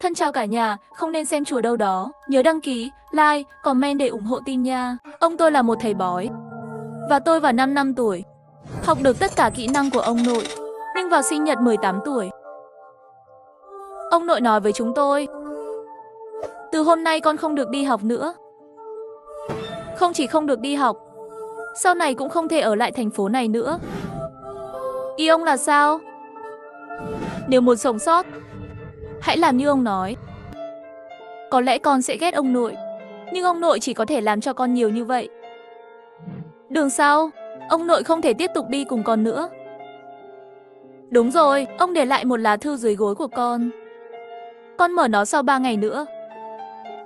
Thân chào cả nhà, không nên xem chùa đâu đó. Nhớ đăng ký, like, comment để ủng hộ team nha. Ông tôi là một thầy bói. Và tôi vào 5 năm tuổi. Học được tất cả kỹ năng của ông nội. Nhưng vào sinh nhật 18 tuổi, ông nội nói với chúng tôi: từ hôm nay con không được đi học nữa. Không chỉ không được đi học, sau này cũng không thể ở lại thành phố này nữa. Ý ông là sao? Nếu muốn sống sót, hãy làm như ông nói. Có lẽ con sẽ ghét ông nội, nhưng ông nội chỉ có thể làm cho con nhiều như vậy. Đường sau, ông nội không thể tiếp tục đi cùng con nữa. Đúng rồi, ông để lại một lá thư dưới gối của con. Con mở nó sau 3 ngày nữa.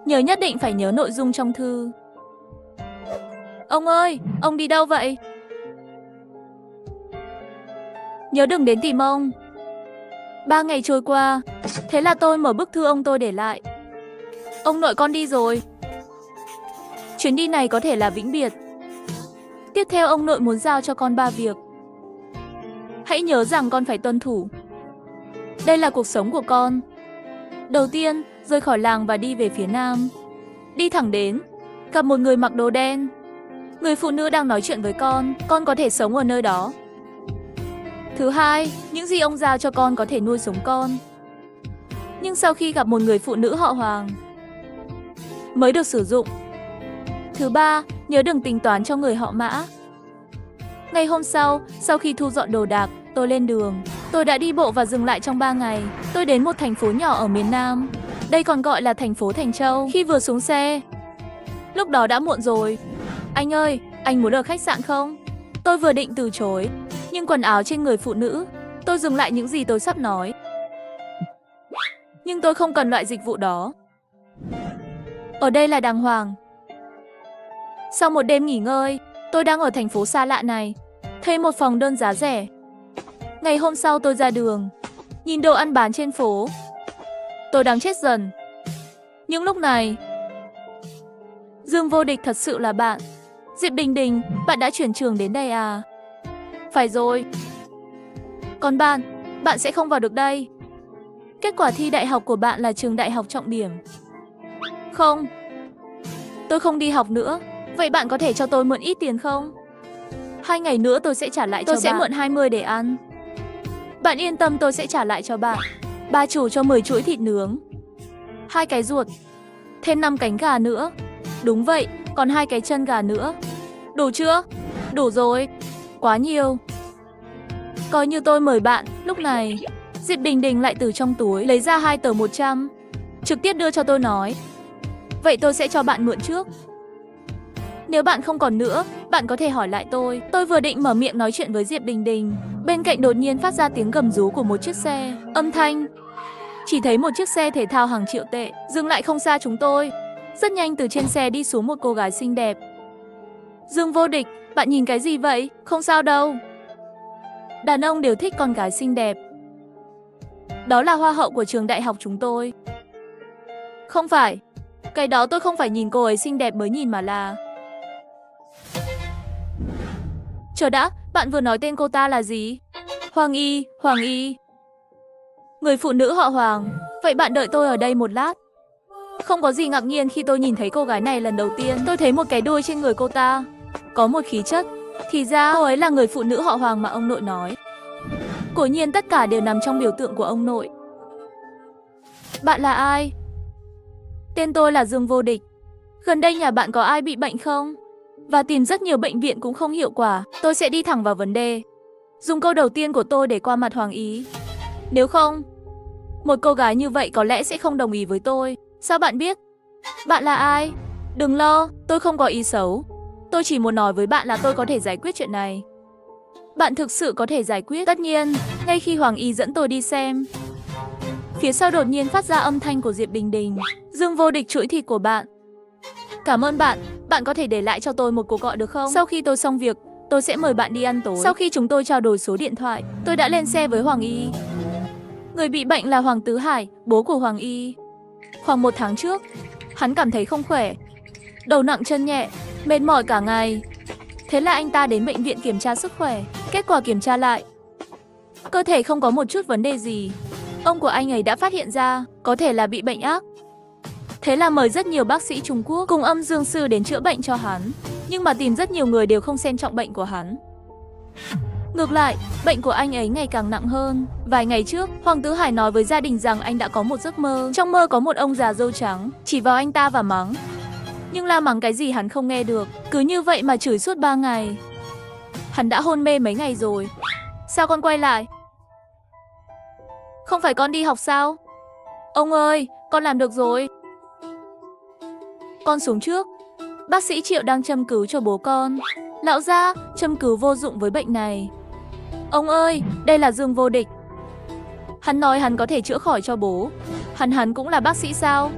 Nhớ nhất định phải nhớ nội dung trong thư. Ông ơi, ông đi đâu vậy? Nhớ đừng đến tìm ông. 3 ngày trôi qua, thế là tôi mở bức thư ông tôi để lại. Ông nội con đi rồi. Chuyến đi này có thể là vĩnh biệt. Tiếp theo ông nội muốn giao cho con 3 việc. Hãy nhớ rằng con phải tuân thủ. Đây là cuộc sống của con. Đầu tiên, rời khỏi làng và đi về phía nam. Đi thẳng đến, gặp một người mặc đồ đen. Người phụ nữ đang nói chuyện với con có thể sống ở nơi đó. Thứ hai, những gì ông giao cho con có thể nuôi sống con. Nhưng sau khi gặp một người phụ nữ họ Hoàng, mới được sử dụng. Thứ ba, nhớ đừng tính toán cho người họ Mã. Ngày hôm sau khi thu dọn đồ đạc, tôi lên đường. Tôi đã đi bộ và dừng lại trong 3 ngày. Tôi đến một thành phố nhỏ ở miền Nam. Đây còn gọi là thành phố Thành Châu. Khi vừa xuống xe, lúc đó đã muộn rồi. Anh ơi, anh muốn ở khách sạn không? Tôi vừa định từ chối, nhưng quần áo trên người phụ nữ, tôi dừng lại những gì tôi sắp nói. Nhưng tôi không cần loại dịch vụ đó. Ở đây là đàng hoàng. Sau một đêm nghỉ ngơi, tôi đang ở thành phố xa lạ này, thuê một phòng đơn giá rẻ. Ngày hôm sau tôi ra đường, nhìn đồ ăn bán trên phố. Tôi đang chết dần. Nhưng lúc này, Dương Vô Địch thật sự là bạn. Diệp Đình Đình, bạn đã chuyển trường đến đây à? Phải rồi. Còn bạn sẽ không vào được đây. Kết quả thi đại học của bạn là trường đại học trọng điểm. Không, tôi không đi học nữa. Vậy bạn có thể cho tôi mượn ít tiền không? 2 ngày nữa tôi sẽ trả lại cho bạn. Tôi sẽ mượn 20 để ăn. Bạn yên tâm, tôi sẽ trả lại cho bạn. Bà chủ cho 10 chuỗi thịt nướng, 2 cái ruột, thêm 5 cánh gà nữa. Đúng vậy, còn 2 cái chân gà nữa. Đủ chưa? Đủ rồi. Quá nhiều. Coi như tôi mời bạn. Lúc này, Diệp Đình Đình lại từ trong túi lấy ra 2 tờ 100, trực tiếp đưa cho tôi nói: vậy tôi sẽ cho bạn mượn trước. Nếu bạn không còn nữa, bạn có thể hỏi lại tôi. Tôi vừa định mở miệng nói chuyện với Diệp Đình Đình, bên cạnh đột nhiên phát ra tiếng gầm rú của một chiếc xe. Âm thanh, chỉ thấy một chiếc xe thể thao hàng triệu tệ dừng lại không xa chúng tôi. Rất nhanh từ trên xe đi xuống một cô gái xinh đẹp. Dương Vô Địch, bạn nhìn cái gì vậy? Không sao đâu. Đàn ông đều thích con gái xinh đẹp. Đó là hoa hậu của trường đại học chúng tôi. Không phải, cái đó tôi không phải nhìn cô ấy xinh đẹp mới nhìn mà là... Chờ đã, bạn vừa nói tên cô ta là gì? Hoàng Y, Hoàng Y. Người phụ nữ họ Hoàng. Vậy bạn đợi tôi ở đây một lát. Không có gì ngạc nhiên khi tôi nhìn thấy cô gái này lần đầu tiên. Tôi thấy một cái đuôi trên người cô ta, có một khí chất. Thì ra cô ấy là người phụ nữ họ Hoàng mà ông nội nói. Quả nhiên tất cả đều nằm trong biểu tượng của ông nội. Bạn là ai? Tên tôi là Dương Vô Địch. Gần đây nhà bạn có ai bị bệnh không? Và tìm rất nhiều bệnh viện cũng không hiệu quả. Tôi sẽ đi thẳng vào vấn đề, dùng câu đầu tiên của tôi để qua mặt Hoàng Ý. Nếu không, một cô gái như vậy có lẽ sẽ không đồng ý với tôi. Sao bạn biết? Bạn là ai? Đừng lo, tôi không có ý xấu. Tôi chỉ muốn nói với bạn là tôi có thể giải quyết chuyện này. Bạn thực sự có thể giải quyết. Tất nhiên, ngay khi Hoàng Y dẫn tôi đi xem, phía sau đột nhiên phát ra âm thanh của Diệp Đình Đình. Dương Vô Địch, chuỗi thịt của bạn. Cảm ơn bạn, bạn có thể để lại cho tôi một cuộc gọi được không? Sau khi tôi xong việc, tôi sẽ mời bạn đi ăn tối. Sau khi chúng tôi trao đổi số điện thoại, tôi đã lên xe với Hoàng Y. Người bị bệnh là Hoàng Tứ Hải, bố của Hoàng Y. Khoảng 1 tháng trước, hắn cảm thấy không khỏe, đầu nặng chân nhẹ, mệt mỏi cả ngày. Thế là anh ta đến bệnh viện kiểm tra sức khỏe. Kết quả kiểm tra lại, cơ thể không có một chút vấn đề gì. Ông của anh ấy đã phát hiện ra, có thể là bị bệnh ác. Thế là mời rất nhiều bác sĩ Trung Quốc cùng âm dương sư đến chữa bệnh cho hắn. Nhưng mà tìm rất nhiều người đều không xem trọng bệnh của hắn. Ngược lại, bệnh của anh ấy ngày càng nặng hơn. Vài ngày trước, Hoàng Tứ Hải nói với gia đình rằng anh đã có một giấc mơ. Trong mơ có một ông già râu trắng, chỉ vào anh ta và mắng. Nhưng la mắng cái gì hắn không nghe được. Cứ như vậy mà chửi suốt 3 ngày. Hắn đã hôn mê mấy ngày rồi. Sao con quay lại? Không phải con đi học sao? Ông ơi, con làm được rồi. Con xuống trước. Bác sĩ Triệu đang châm cứu cho bố con. Lão gia, châm cứu vô dụng với bệnh này. Ông ơi, đây là Dương Vô Địch. Hắn nói hắn có thể chữa khỏi cho bố. Hắn cũng là bác sĩ sao?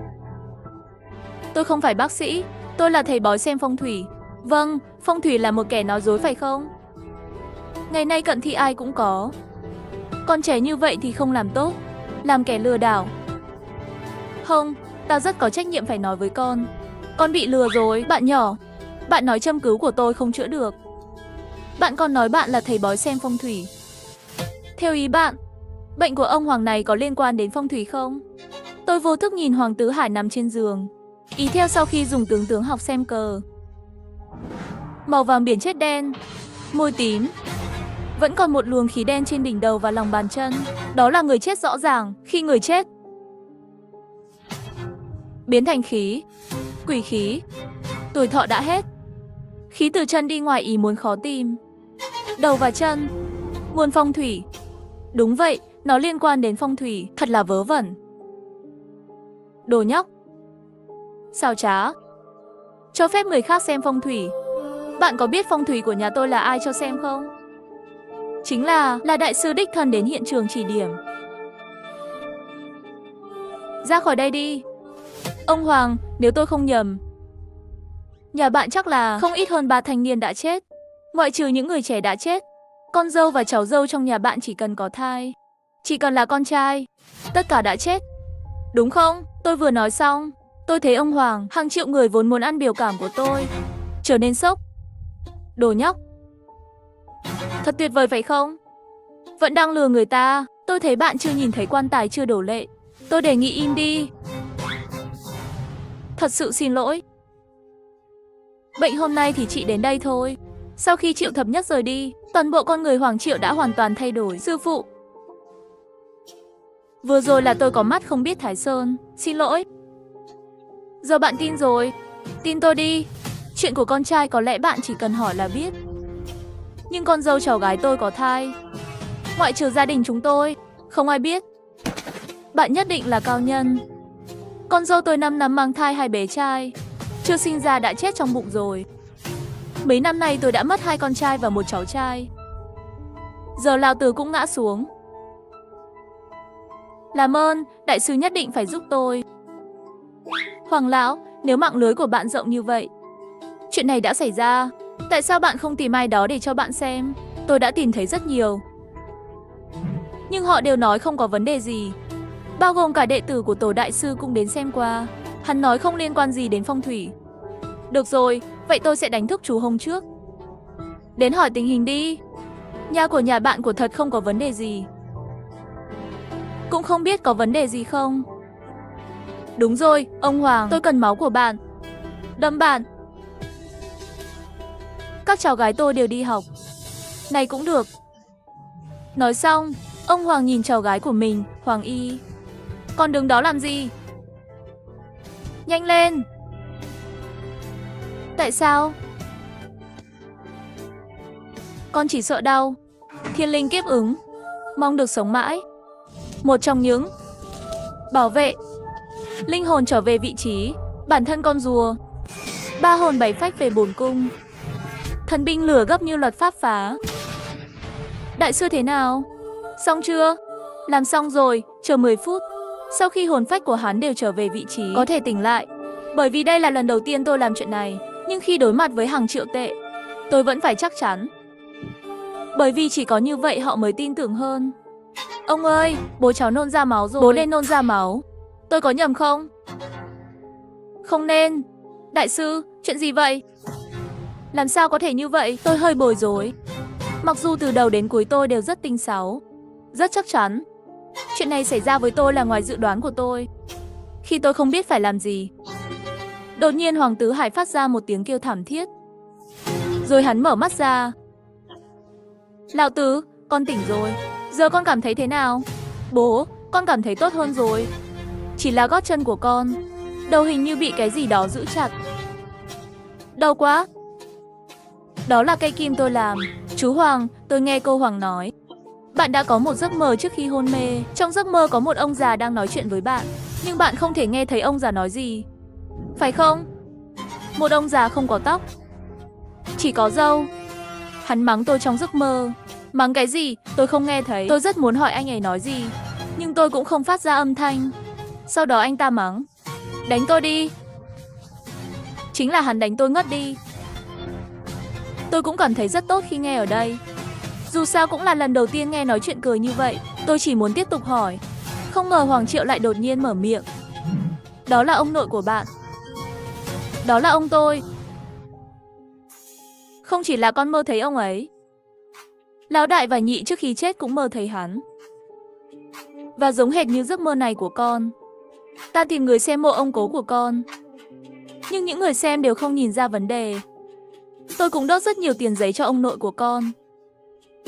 Tôi không phải bác sĩ, tôi là thầy bói xem phong thủy. Vâng, phong thủy là một kẻ nói dối phải không? Ngày nay cận thị ai cũng có. Con trẻ như vậy thì không làm tốt, làm kẻ lừa đảo. Không, tao rất có trách nhiệm phải nói với con. Con bị lừa rồi, bạn nhỏ. Bạn nói châm cứu của tôi không chữa được. Bạn còn nói bạn là thầy bói xem phong thủy. Theo ý bạn, bệnh của ông Hoàng này có liên quan đến phong thủy không? Tôi vô thức nhìn Hoàng Tứ Hải nằm trên giường. Ý theo sau khi dùng tướng học xem cờ. Màu vàng biển chết đen, môi tím. Vẫn còn một luồng khí đen trên đỉnh đầu và lòng bàn chân. Đó là người chết rõ ràng. Khi người chết biến thành khí, quỷ khí, tuổi thọ đã hết. Khí từ chân đi ngoài ý muốn khó tìm. Đầu và chân, nguồn phong thủy. Đúng vậy, nó liên quan đến phong thủy. Thật là vớ vẩn. Đồ nhóc, xảo trá, cho phép người khác xem phong thủy. Bạn có biết phong thủy của nhà tôi là ai cho xem không? Chính là đại sư đích thân đến hiện trường chỉ điểm. Ra khỏi đây đi. Ông Hoàng, nếu tôi không nhầm, nhà bạn chắc là không ít hơn 3 thanh niên đã chết. Ngoại trừ những người trẻ đã chết, con dâu và cháu dâu trong nhà bạn chỉ cần có thai, chỉ cần là con trai, tất cả đã chết. Đúng không? Tôi vừa nói xong, tôi thấy ông Hoàng, hàng triệu người vốn muốn ăn biểu cảm của tôi, trở nên sốc. Đồ nhóc. Thật tuyệt vời phải không? Vẫn đang lừa người ta. Tôi thấy bạn chưa nhìn thấy quan tài chưa đổ lệ. Tôi đề nghị im đi. Thật sự xin lỗi. Bệnh hôm nay thì chị đến đây thôi. Sau khi Triệu Thập Nhất rời đi, toàn bộ con người Hoàng Triệu đã hoàn toàn thay đổi. Sư phụ, vừa rồi là tôi có mắt không biết Thái Sơn. Xin lỗi. Giờ bạn tin rồi. Tin tôi đi. Chuyện của con trai có lẽ bạn chỉ cần hỏi là biết. Nhưng con dâu cháu gái tôi có thai. Ngoại trừ gia đình chúng tôi, không ai biết. Bạn nhất định là cao nhân. Con dâu tôi 5 năm mang thai 2 bé trai, chưa sinh ra đã chết trong bụng rồi. Mấy năm nay tôi đã mất 2 con trai và 1 cháu trai. Giờ Lão Tứ cũng ngã xuống. Làm ơn, đại sư nhất định phải giúp tôi. Hoàng lão, nếu mạng lưới của bạn rộng như vậy, chuyện này đã xảy ra, tại sao bạn không tìm ai đó để cho bạn xem? Tôi đã tìm thấy rất nhiều, nhưng họ đều nói không có vấn đề gì. Bao gồm cả đệ tử của tổ đại sư cũng đến xem qua. Hắn nói không liên quan gì đến phong thủy. Được rồi, vậy tôi sẽ đánh thức chú Hồng trước. Đến hỏi tình hình đi. Nhà của nhà bạn của thật không có vấn đề gì. Cũng không biết có vấn đề gì không. Đúng rồi, ông Hoàng, tôi cần máu của bạn. Đâm bạn. Các cháu gái tôi đều đi học. Này cũng được. Nói xong, ông Hoàng nhìn cháu gái của mình, Hoàng Y. Con đứng đó làm gì? Nhanh lên. Tại sao? Con chỉ sợ đau. Thiên linh kiếp ứng, mong được sống mãi. Một trong những bảo vệ linh hồn trở về vị trí, bản thân con rùa. 3 hồn 7 phách về bổn cung. Thần binh lửa gấp như luật pháp phá. Đại sư thế nào? Xong chưa? Làm xong rồi, chờ 10 phút. Sau khi hồn phách của hắn đều trở về vị trí, có thể tỉnh lại. Bởi vì đây là lần đầu tiên tôi làm chuyện này. Nhưng khi đối mặt với hàng triệu tệ, tôi vẫn phải chắc chắn. Bởi vì chỉ có như vậy họ mới tin tưởng hơn. Ông ơi, bố cháu nôn ra máu rồi. Bố nên nôn ra máu. Tôi có nhầm không? Không nên. Đại sư, chuyện gì vậy? Làm sao có thể như vậy? Tôi hơi bối rối. Mặc dù từ đầu đến cuối tôi đều rất tinh xảo, rất chắc chắn. Chuyện này xảy ra với tôi là ngoài dự đoán của tôi. Khi tôi không biết phải làm gì, đột nhiên Hoàng Tứ Hải phát ra một tiếng kêu thảm thiết. Rồi hắn mở mắt ra. Lão Tứ, con tỉnh rồi. Giờ con cảm thấy thế nào? Bố, con cảm thấy tốt hơn rồi. Chỉ là gót chân của con, đầu hình như bị cái gì đó giữ chặt. Đau quá. Đó là cây kim tôi làm. Chú Hoàng, tôi nghe cô Hoàng nói. Bạn đã có một giấc mơ trước khi hôn mê. Trong giấc mơ có một ông già đang nói chuyện với bạn, nhưng bạn không thể nghe thấy ông già nói gì. Phải không? Một ông già không có tóc, chỉ có râu. Hắn mắng tôi trong giấc mơ. Mắng cái gì? Tôi không nghe thấy. Tôi rất muốn hỏi anh ấy nói gì, nhưng tôi cũng không phát ra âm thanh. Sau đó anh ta mắng. Đánh tôi đi. Chính là hắn đánh tôi ngất đi. Tôi cũng cảm thấy rất tốt khi nghe ở đây. Dù sao cũng là lần đầu tiên nghe nói chuyện cười như vậy. Tôi chỉ muốn tiếp tục hỏi. Không ngờ Hoàng Triệu lại đột nhiên mở miệng. Đó là ông nội của bạn. Đó là ông tôi. Không chỉ là con mơ thấy ông ấy, Lão Đại và Nhị trước khi chết cũng mơ thấy hắn. Và giống hệt như giấc mơ này của con. Ta tìm người xem mộ ông cố của con, nhưng những người xem đều không nhìn ra vấn đề. Tôi cũng đốt rất nhiều tiền giấy cho ông nội của con,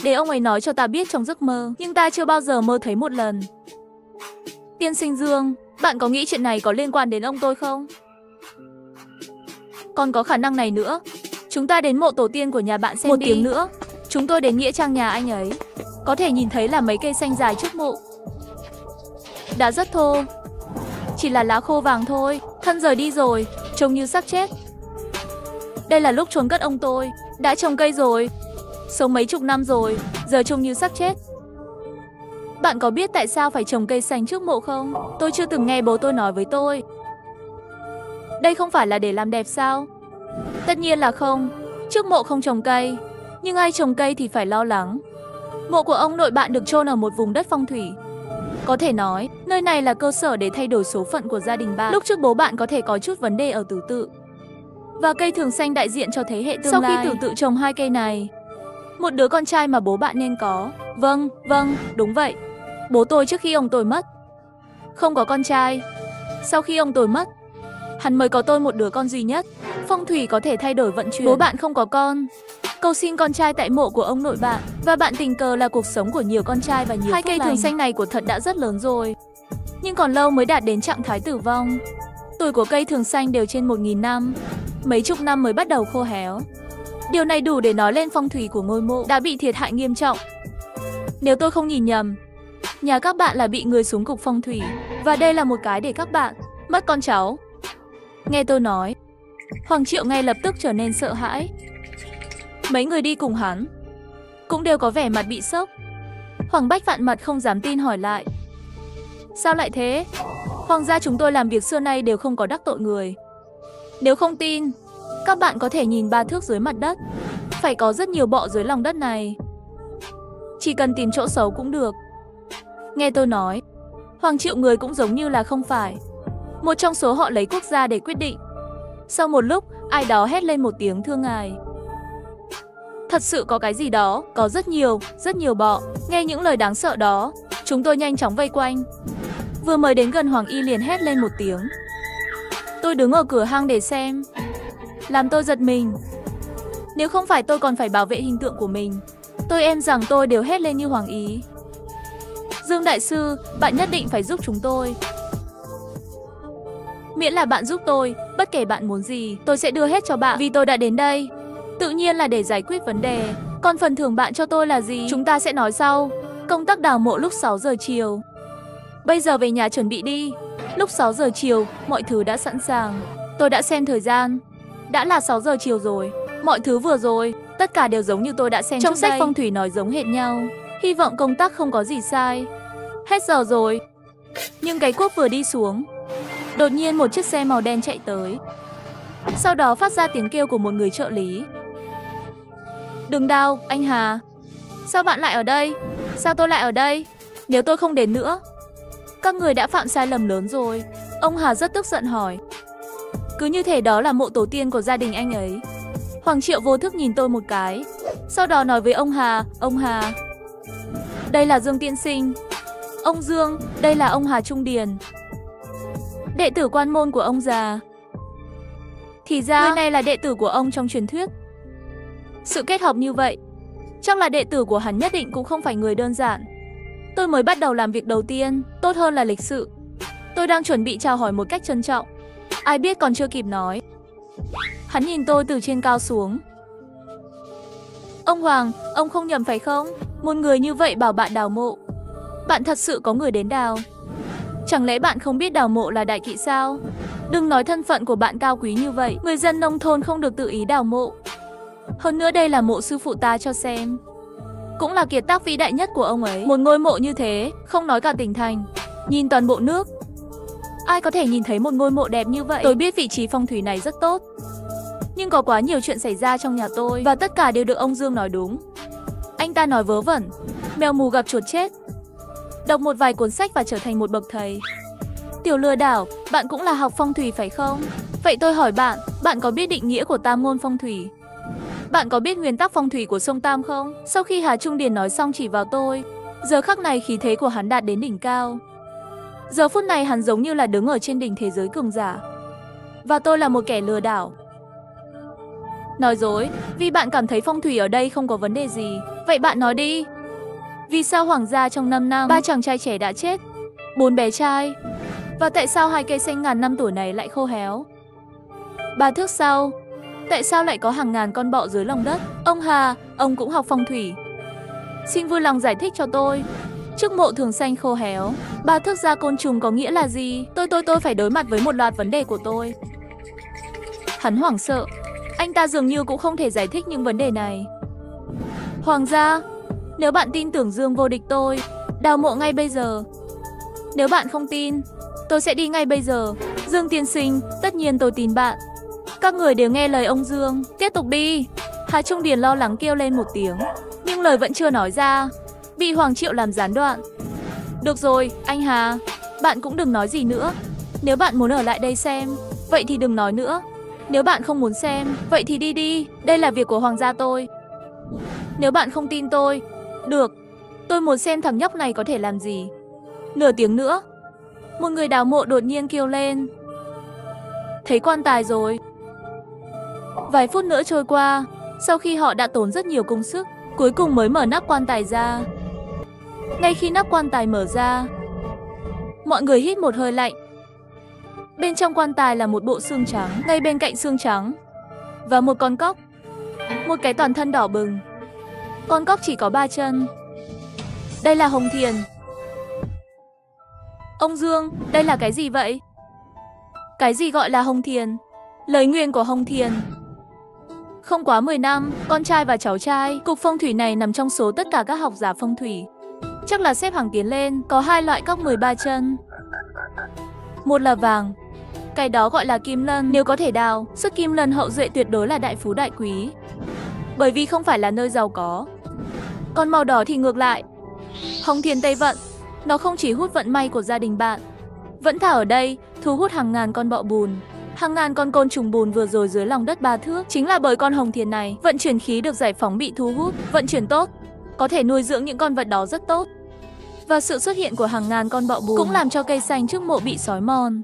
để ông ấy nói cho ta biết trong giấc mơ, nhưng ta chưa bao giờ mơ thấy một lần. Tiên sinh Dương, bạn có nghĩ chuyện này có liên quan đến ông tôi không? Còn có khả năng này nữa. Chúng ta đến mộ tổ tiên của nhà bạn xem một tiếng nữa. Chúng tôi đến nghĩa trang nhà anh ấy. Có thể nhìn thấy là mấy cây xanh dài trước mộ. Đã rất thô, chỉ là lá khô vàng thôi. Thân rời đi rồi, trông như xác chết. Đây là lúc chôn cất ông tôi. Đã trồng cây rồi, sống mấy chục năm rồi, giờ trông như xác chết. Bạn có biết tại sao phải trồng cây xanh trước mộ không? Tôi chưa từng nghe bố tôi nói với tôi. Đây không phải là để làm đẹp sao? Tất nhiên là không. Trước mộ không trồng cây, nhưng ai trồng cây thì phải lo lắng. Mộ của ông nội bạn được chôn ở một vùng đất phong thủy. Có thể nói, nơi này là cơ sở để thay đổi số phận của gia đình bạn. Lúc trước bố bạn có thể có chút vấn đề ở tứ tự, và cây thường xanh đại diện cho thế hệ tương lai. Sau khi tứ tự trồng hai cây này, một đứa con trai mà bố bạn nên có. Vâng, đúng vậy. Bố tôi trước khi ông tôi mất không có con trai. Sau khi ông tôi mất, hắn mới có tôi một đứa con duy nhất. Phong thủy có thể thay đổi vận chuyển. Bố bạn không có con, cầu xin con trai tại mộ của ông nội bạn. Và bạn tình cờ là cuộc sống của nhiều con trai và nhiều hai cây thường xanh này của thật đã rất lớn rồi, nhưng còn lâu mới đạt đến trạng thái tử vong. Tuổi của cây thường xanh đều trên 1000 năm, mấy chục năm mới bắt đầu khô héo. Điều này đủ để nói lên phong thủy của ngôi mộ đã bị thiệt hại nghiêm trọng. Nếu tôi không nhìn nhầm, nhà các bạn là bị người xuống cục phong thủy, và đây là một cái để các bạn mất con cháu. Nghe tôi nói, Hoàng Triệu ngay lập tức trở nên sợ hãi. Mấy người đi cùng hắn cũng đều có vẻ mặt bị sốc. Hoàng Bách vạn mặt không dám tin hỏi lại. Sao lại thế? Hoàng gia chúng tôi làm việc xưa nay đều không có đắc tội người. Nếu không tin, các bạn có thể nhìn 3 thước dưới mặt đất. Phải có rất nhiều bọ dưới lòng đất này. Chỉ cần tìm chỗ xấu cũng được. Nghe tôi nói, Hoàng Triệu người cũng giống như là không phải một trong số họ lấy quốc gia để quyết định. Sau một lúc, ai đó hét lên một tiếng thưa ngài. Thật sự có cái gì đó, có rất nhiều bọ. Nghe những lời đáng sợ đó, chúng tôi nhanh chóng vây quanh. Vừa mới đến gần Hoàng Y liền hét lên một tiếng. Tôi đứng ở cửa hang để xem, làm tôi giật mình. Nếu không phải tôi còn phải bảo vệ hình tượng của mình, tôi em rằng tôi đều hét lên như Hoàng Y. Dương đại sư, bạn nhất định phải giúp chúng tôi. Miễn là bạn giúp tôi, bất kể bạn muốn gì, tôi sẽ đưa hết cho bạn. Vì tôi đã đến đây, tự nhiên là để giải quyết vấn đề. Còn phần thưởng bạn cho tôi là gì, chúng ta sẽ nói sau. Công tác đào mộ lúc 6 giờ chiều. Bây giờ về nhà chuẩn bị đi. Lúc 6 giờ chiều, mọi thứ đã sẵn sàng. Tôi đã xem thời gian, đã là 6 giờ chiều rồi. Mọi thứ vừa rồi, tất cả đều giống như tôi đã xem trong sách phong thủy nói giống hệt nhau. Hy vọng công tác không có gì sai. Hết giờ rồi. Nhưng cái cuốc vừa đi xuống, đột nhiên một chiếc xe màu đen chạy tới. Sau đó phát ra tiếng kêu của một người trợ lý. Đừng đau, anh Hà. Sao bạn lại ở đây? Sao tôi lại ở đây? Nếu tôi không đến nữa, các người đã phạm sai lầm lớn rồi. Ông Hà rất tức giận hỏi. Cứ như thể đó là mộ tổ tiên của gia đình anh ấy. Hoàng Triệu vô thức nhìn tôi một cái, sau đó nói với ông Hà, đây là Dương tiên sinh. Ông Dương, đây là ông Hà Trung Điền, đệ tử quan môn của ông già. Thì ra, người này là đệ tử của ông trong truyền thuyết. Sự kết hợp như vậy, chắc là đệ tử của hắn nhất định cũng không phải người đơn giản. Tôi mới bắt đầu làm việc đầu tiên, tốt hơn là lịch sự. Tôi đang chuẩn bị chào hỏi một cách trân trọng. Ai biết còn chưa kịp nói, hắn nhìn tôi từ trên cao xuống. Ông Hoàng, ông không nhầm phải không? Một người như vậy bảo bạn đào mộ. Bạn thật sự có người đến đào. Chẳng lẽ bạn không biết đào mộ là đại kỵ sao? Đừng nói thân phận của bạn cao quý như vậy. Người dân nông thôn không được tự ý đào mộ. Hơn nữa đây là mộ sư phụ ta cho xem. Cũng là kiệt tác vĩ đại nhất của ông ấy. Một ngôi mộ như thế, không nói cả tỉnh thành, nhìn toàn bộ nước, ai có thể nhìn thấy một ngôi mộ đẹp như vậy? Tôi biết vị trí phong thủy này rất tốt, nhưng có quá nhiều chuyện xảy ra trong nhà tôi, và tất cả đều được ông Dương nói đúng. Anh ta nói vớ vẩn, mèo mù gặp chuột chết. Đọc một vài cuốn sách và trở thành một bậc thầy. Tiểu lừa đảo, bạn cũng là học phong thủy phải không? Vậy tôi hỏi bạn, bạn có biết định nghĩa của tam môn phong thủy? Bạn có biết nguyên tắc phong thủy của sông Tam không? Sau khi Hà Trung Điền nói xong chỉ vào tôi, giờ khắc này khí thế của hắn đạt đến đỉnh cao. Giờ phút này hắn giống như là đứng ở trên đỉnh thế giới cường giả. Và tôi là một kẻ lừa đảo. Nói dối, vì bạn cảm thấy phong thủy ở đây không có vấn đề gì. Vậy bạn nói đi. Vì sao Hoàng gia trong 5 năm, 3 chàng trai trẻ đã chết, 4 bé trai? Và tại sao 2 cây xanh ngàn năm tuổi này lại khô héo? 3 thước sau, tại sao lại có hàng ngàn con bọ dưới lòng đất? Ông Hà, ông cũng học phong thủy. Xin vui lòng giải thích cho tôi. Trước mộ thường xanh khô héo, 3 thước ra côn trùng có nghĩa là gì? Tôi phải đối mặt với một loạt vấn đề của tôi. Hắn hoảng sợ. Anh ta dường như cũng không thể giải thích những vấn đề này. Hoàng gia, nếu bạn tin tưởng Dương vô địch tôi, đào mộ ngay bây giờ. Nếu bạn không tin, tôi sẽ đi ngay bây giờ. Dương tiên sinh, tất nhiên tôi tin bạn. Các người đều nghe lời ông Dương. Tiếp tục đi. Hà Trung Điền lo lắng kêu lên một tiếng, nhưng lời vẫn chưa nói ra, bị Hoàng Triệu làm gián đoạn. Được rồi, anh Hà, bạn cũng đừng nói gì nữa. Nếu bạn muốn ở lại đây xem, vậy thì đừng nói nữa. Nếu bạn không muốn xem, vậy thì đi đi. Đây là việc của hoàng gia tôi. Nếu bạn không tin tôi, được. Tôi muốn xem thằng nhóc này có thể làm gì. Nửa tiếng nữa, một người đào mộ đột nhiên kêu lên. Thấy quan tài rồi. Vài phút nữa trôi qua, sau khi họ đã tốn rất nhiều công sức, cuối cùng mới mở nắp quan tài ra. Ngay khi nắp quan tài mở ra, mọi người hít một hơi lạnh. Bên trong quan tài là một bộ xương trắng, ngay bên cạnh xương trắng và một con cóc, một cái toàn thân đỏ bừng. Con cóc chỉ có 3 chân. Đây là Hồng Thiền. Ông Dương, đây là cái gì vậy? Cái gì gọi là Hồng Thiền? Lời nguyền của Hồng Thiền. Không quá 10 năm, con trai và cháu trai, cục phong thủy này nằm trong số tất cả các học giả phong thủy. Chắc là xếp hàng tiến lên, có 2 loại cóc 13 chân. Một là vàng, cái đó gọi là kim lân. Nếu có thể đào, sức kim lân hậu duệ tuyệt đối là đại phú đại quý, bởi vì không phải là nơi giàu có. Còn màu đỏ thì ngược lại, Hồng Thiền Tây Vận. Nó không chỉ hút vận may của gia đình bạn, vẫn thả ở đây, thu hút hàng ngàn con bọ bùn, hàng ngàn con côn trùng bùn vừa rồi dưới lòng đất 3 thước. Chính là bởi con Hồng Thiền này, vận chuyển khí được giải phóng bị thu hút, vận chuyển tốt, có thể nuôi dưỡng những con vật đó rất tốt. Và sự xuất hiện của hàng ngàn con bọ bùn cũng làm cho cây xanh trước mộ bị xói mòn.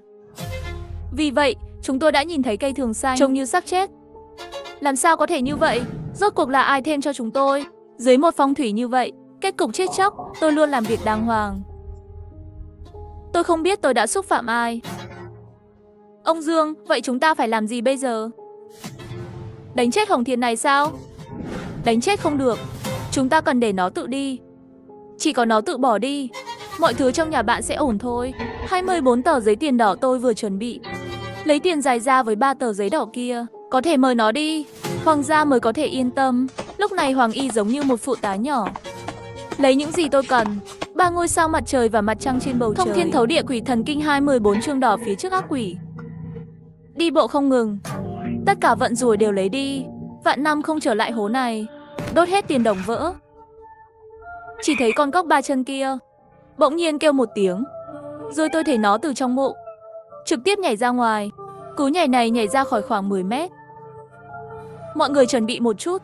Vì vậy, chúng tôi đã nhìn thấy cây thường xanh trông như xác chết. Làm sao có thể như vậy? Rốt cuộc là ai thêm cho chúng tôi? Dưới một phong thủy như vậy, kết cục chết chóc. Tôi luôn làm việc đàng hoàng. Tôi không biết tôi đã xúc phạm ai. Ông Dương, vậy chúng ta phải làm gì bây giờ? Đánh chết Hồng Thiền này sao? Đánh chết không được. Chúng ta cần để nó tự đi. Chỉ có nó tự bỏ đi, mọi thứ trong nhà bạn sẽ ổn thôi. 24 tờ giấy tiền đỏ tôi vừa chuẩn bị. Lấy tiền dài ra với 3 tờ giấy đỏ kia. Có thể mời nó đi. Hoàng gia mới có thể yên tâm. Lúc này Hoàng Y giống như một phụ tá nhỏ. Lấy những gì tôi cần: 3 ngôi sao mặt trời và mặt trăng trên bầu trời. Thông thiên thấu địa quỷ thần kinh 24 chương đỏ phía trước ác quỷ. Đi bộ không ngừng. Tất cả vận rủi đều lấy đi. Vạn năm không trở lại hố này. Đốt hết tiền đồng vỡ. Chỉ thấy con cóc 3 chân kia bỗng nhiên kêu một tiếng, rồi tôi thấy nó từ trong mộ trực tiếp nhảy ra ngoài. Cú nhảy này nhảy ra khỏi khoảng 10 mét. Mọi người chuẩn bị một chút.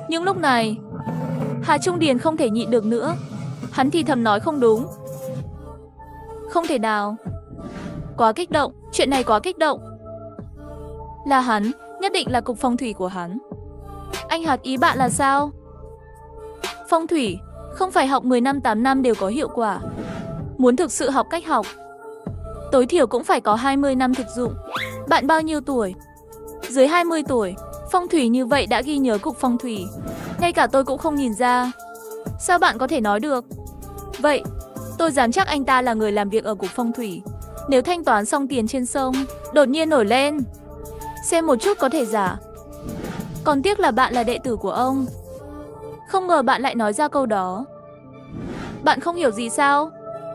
Nhưng lúc này Hà Trung Điền không thể nhịn được nữa. Hắn thì thầm nói không đúng. Không thể nào. Quá kích động, chuyện này quá kích động. Là hắn, nhất định là cục phong thủy của hắn. Anh Hạc, ý bạn là sao? Phong thủy, không phải học 10 năm 8 năm đều có hiệu quả. Muốn thực sự học cách học, tối thiểu cũng phải có 20 năm thực dụng. Bạn bao nhiêu tuổi? Dưới 20 tuổi. Phong thủy như vậy đã ghi nhớ cục phong thủy. Ngay cả tôi cũng không nhìn ra. Sao bạn có thể nói được? Vậy, tôi dám chắc anh ta là người làm việc ở cục phong thủy. Nếu thanh toán xong tiền trên sông, đột nhiên nổi lên, xem một chút có thể giả. Còn tiếc là bạn là đệ tử của ông. Không ngờ bạn lại nói ra câu đó. Bạn không hiểu gì sao?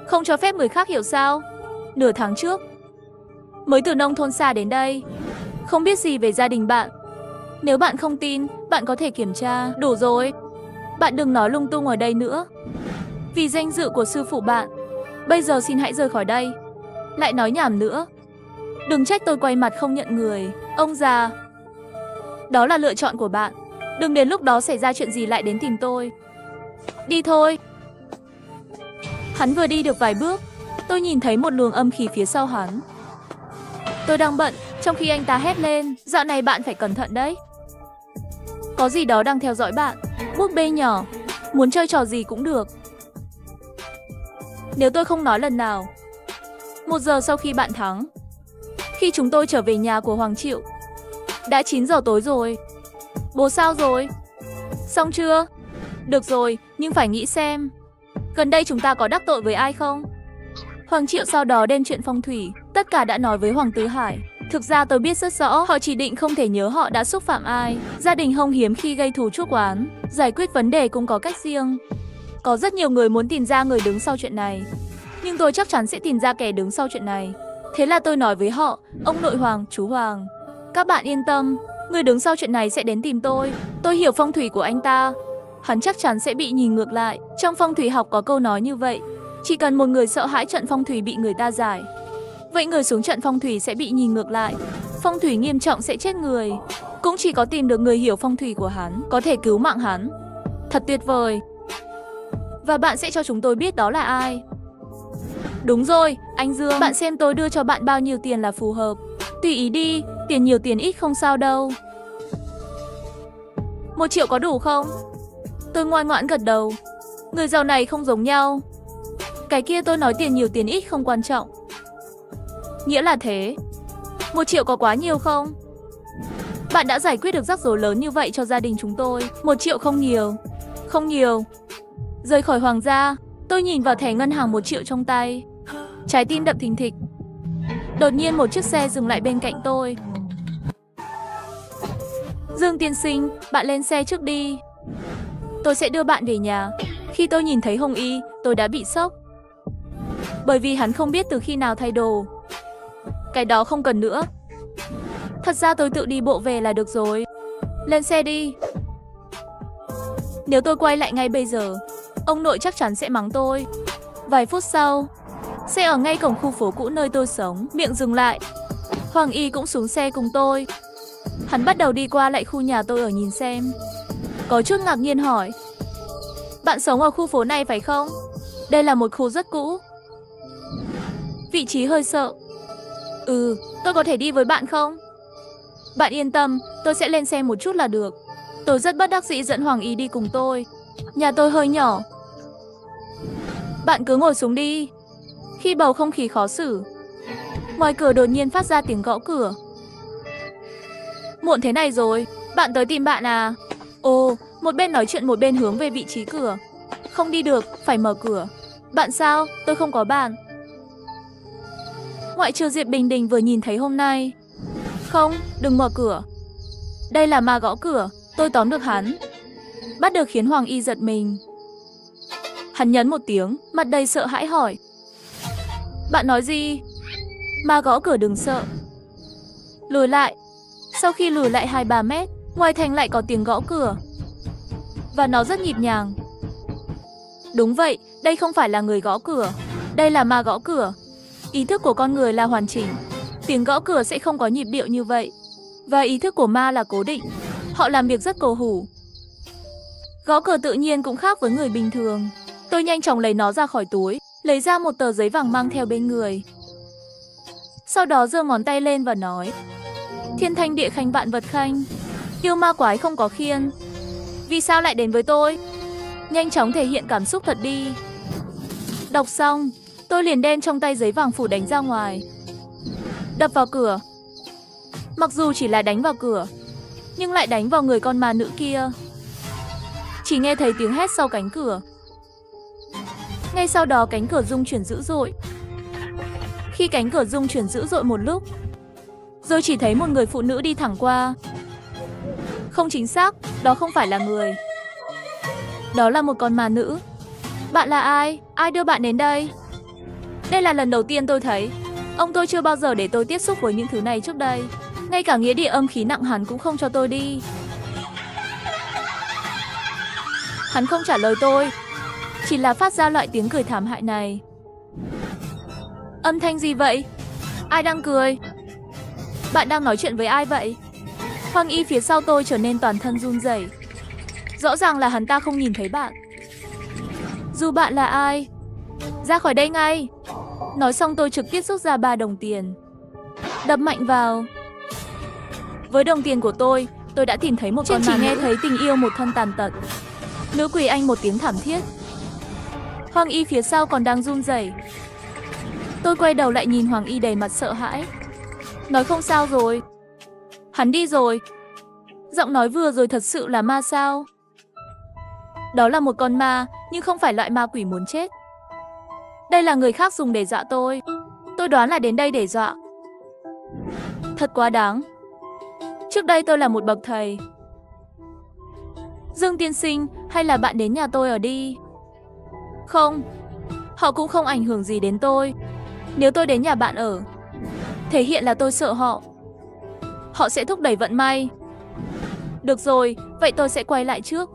Không cho phép người khác hiểu sao? Nửa tháng trước, mới từ nông thôn xa đến đây, không biết gì về gia đình bạn. Nếu bạn không tin, bạn có thể kiểm tra. Đủ rồi. Bạn đừng nói lung tung ở đây nữa. Vì danh dự của sư phụ bạn, bây giờ xin hãy rời khỏi đây. Lại nói nhảm nữa. Đừng trách tôi quay mặt không nhận người. Ông già, đó là lựa chọn của bạn. Đừng đến lúc đó xảy ra chuyện gì lại đến tìm tôi. Đi thôi. Hắn vừa đi được vài bước, tôi nhìn thấy một luồng âm khí phía sau hắn. Tôi đang bận, trong khi anh ta hét lên, dạo này bạn phải cẩn thận đấy. Có gì đó đang theo dõi bạn. Búp bê nhỏ, muốn chơi trò gì cũng được. Nếu tôi không nói lần nào. 1 giờ sau khi bạn thắng, khi chúng tôi trở về nhà của Hoàng Triệu, đã 9 giờ tối rồi. Bố sao rồi? Xong chưa? Được rồi, nhưng phải nghĩ xem, gần đây chúng ta có đắc tội với ai không? Hoàng Triệu sau đó đem chuyện phong thủy, tất cả đã nói với Hoàng Tứ Hải. Thực ra tôi biết rất rõ, họ chỉ định không thể nhớ họ đã xúc phạm ai. Gia đình Hông hiếm khi gây thù chuốc oán, giải quyết vấn đề cũng có cách riêng. Có rất nhiều người muốn tìm ra người đứng sau chuyện này, nhưng tôi chắc chắn sẽ tìm ra kẻ đứng sau chuyện này. Thế là tôi nói với họ, ông nội Hoàng, chú Hoàng, các bạn yên tâm, người đứng sau chuyện này sẽ đến tìm tôi. Tôi hiểu phong thủy của anh ta, hắn chắc chắn sẽ bị nhìn ngược lại. Trong phong thủy học có câu nói như vậy, chỉ cần một người sợ hãi trận phong thủy bị người ta giải, vậy người xuống trận phong thủy sẽ bị nhìn ngược lại. Phong thủy nghiêm trọng sẽ chết người. Cũng chỉ có tìm được người hiểu phong thủy của hắn có thể cứu mạng hắn. Thật tuyệt vời. Và bạn sẽ cho chúng tôi biết đó là ai. Đúng rồi, anh Dương, bạn xem tôi đưa cho bạn bao nhiêu tiền là phù hợp. Tùy ý đi, tiền nhiều tiền ít không sao đâu. 1 triệu có đủ không? Tôi ngoan ngoãn gật đầu. Người giàu này không giống nhau. Cái kia tôi nói tiền nhiều tiền ít không quan trọng. Nghĩa là thế. 1 triệu có quá nhiều không? Bạn đã giải quyết được rắc rối lớn như vậy cho gia đình chúng tôi. 1 triệu không nhiều. Không nhiều. Rời khỏi Hoàng gia, tôi nhìn vào thẻ ngân hàng 1 triệu trong tay. Trái tim đập thình thịch. Đột nhiên một chiếc xe dừng lại bên cạnh tôi. Dương tiên sinh, bạn lên xe trước đi. Tôi sẽ đưa bạn về nhà. Khi tôi nhìn thấy Hồng Y, tôi đã bị sốc. Bởi vì hắn không biết từ khi nào thay đồ. Cái đó không cần nữa. Thật ra tôi tự đi bộ về là được rồi. Lên xe đi. Nếu tôi quay lại ngay bây giờ, ông nội chắc chắn sẽ mắng tôi. Vài phút sau, xe ở ngay cổng khu phố cũ nơi tôi sống, miệng dừng lại. Hoàng Y cũng xuống xe cùng tôi. Hắn bắt đầu đi qua lại khu nhà tôi ở nhìn xem. Có chút ngạc nhiên hỏi, bạn sống ở khu phố này phải không? Đây là một khu rất cũ. Vị trí hơi sợ. Tôi có thể đi với bạn không? Bạn yên tâm, tôi sẽ lên xe một chút là được. Tôi rất bất đắc dĩ dẫn Hoàng Y đi cùng tôi. Nhà tôi hơi nhỏ. Bạn cứ ngồi xuống đi. Khi bầu không khí khó xử, ngoài cửa đột nhiên phát ra tiếng gõ cửa. Muộn thế này rồi, bạn tới tìm bạn à? Ồ, một bên nói chuyện một bên hướng về vị trí cửa. Không đi được, phải mở cửa. Bạn sao? Tôi không có bạn. Ngoại trừ Diệp Bình Đình vừa nhìn thấy hôm nay. Không, đừng mở cửa. Đây là ma gõ cửa. Tôi tóm được hắn. Bắt được khiến Hoàng Y giật mình. Hắn nhấn một tiếng, mặt đầy sợ hãi hỏi, bạn nói gì? Ma gõ cửa đừng sợ. Lùi lại. Sau khi lùi lại 2-3 mét, ngoài thành lại có tiếng gõ cửa. Và nó rất nhịp nhàng. Đúng vậy, đây không phải là người gõ cửa. Đây là ma gõ cửa. Ý thức của con người là hoàn chỉnh. Tiếng gõ cửa sẽ không có nhịp điệu như vậy. Và ý thức của ma là cố định. Họ làm việc rất cổ hủ. Gõ cửa tự nhiên cũng khác với người bình thường. Tôi nhanh chóng lấy nó ra khỏi túi, lấy ra một tờ giấy vàng mang theo bên người. Sau đó giơ ngón tay lên và nói: Thiên thanh địa khanh vạn vật khanh, yêu ma quái không có khiên. Vì sao lại đến với tôi? Nhanh chóng thể hiện cảm xúc thật đi. Đọc xong, tôi liền đem trong tay giấy vàng phủ đánh ra ngoài. Đập vào cửa. Mặc dù chỉ là đánh vào cửa, nhưng lại đánh vào người con ma nữ kia. Chỉ nghe thấy tiếng hét sau cánh cửa. Ngay sau đó cánh cửa rung chuyển dữ dội. Khi cánh cửa rung chuyển dữ dội một lúc, rồi chỉ thấy một người phụ nữ đi thẳng qua. Không chính xác, đó không phải là người. Đó là một con ma nữ. Bạn là ai? Ai đưa bạn đến đây? Đây là lần đầu tiên tôi thấy. Ông tôi chưa bao giờ để tôi tiếp xúc với những thứ này trước đây. Ngay cả nghĩa địa âm khí nặng hắn cũng không cho tôi đi. Hắn không trả lời tôi, chỉ là phát ra loại tiếng cười thảm hại này. Âm thanh gì vậy? Ai đang cười? Bạn đang nói chuyện với ai vậy? Hoàng Y phía sau tôi trở nên toàn thân run rẩy. Rõ ràng là hắn ta không nhìn thấy bạn. Dù bạn là ai, ra khỏi đây ngay. Nói xong tôi trực tiếp rút ra 3 đồng tiền, đập mạnh vào. Với đồng tiền của tôi đã tìm thấy một con ma nữ. Nghe thấy tình yêu một thân tàn tật. Nữ quỷ anh một tiếng thảm thiết. Hoàng Y phía sau còn đang run rẩy. Tôi quay đầu lại nhìn Hoàng Y đầy mặt sợ hãi. Nói không sao rồi. Hắn đi rồi. Giọng nói vừa rồi thật sự là ma sao? Đó là một con ma, nhưng không phải loại ma quỷ muốn chết. Đây là người khác dùng để dọa tôi. Tôi đoán là đến đây để dọa. Thật quá đáng. Trước đây tôi là một bậc thầy. Dương tiên sinh, hay là bạn đến nhà tôi ở đi? Không, họ cũng không ảnh hưởng gì đến tôi. Nếu tôi đến nhà bạn ở, thể hiện là tôi sợ họ. Họ sẽ thúc đẩy vận may. Được rồi, vậy tôi sẽ quay lại trước.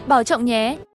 Bảo trọng nhé.